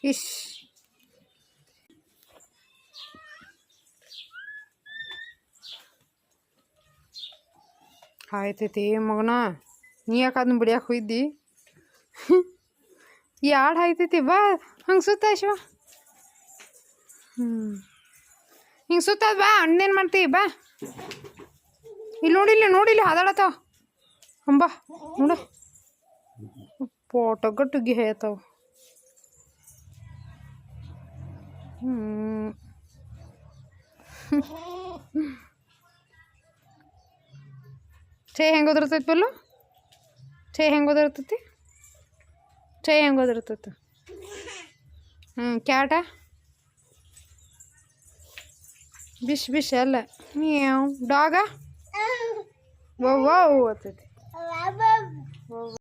ಇಶ್ ಆಯ್ತೈತಿ ಮಗನ. ನೀ ಯಾಕೆ ಅದನ್ನ ಬಿಡಿಯಾಕೆ ಹೋಯ್ದಿ? ಯಾಡ್ ಆಯ್ತೈತಿ. ಬಾ ಹಂಗೆ ಸುತ್ತ ಶಿವ. ಹಿಂಗೆ ಸುತ್ತದ ಬಾ. ಅಣ್ಣೇನು ಮಾಡ್ತೀವಿ ಬಾ. ಇಲ್ಲಿ ನೋಡಿಲ್ಲ ಹಾದಾಡತ್ತಾವ. ಅಂಬಾ ನೋಡ ಪೋಟಗಟ್ಟುಗಿ ಹೇಳ್ತಾವ. ಛೇ ಹೆಂಗೆ ಓದಿರ್ತೈತಿ ಬಲ್ಲು? ಛೇ ಹೆಂಗೆ ಓದಿರ್ತೈತಿ? ಛೇ ಹೆಂಗೆ ಓದಿರ್ತೈತಿ? ಕ್ಯಾಟ ಬಿಶ್ ಅಲ್ಲ. ಡಾಗ ವೌ ವೌ ಓದ್ತೈತಿ.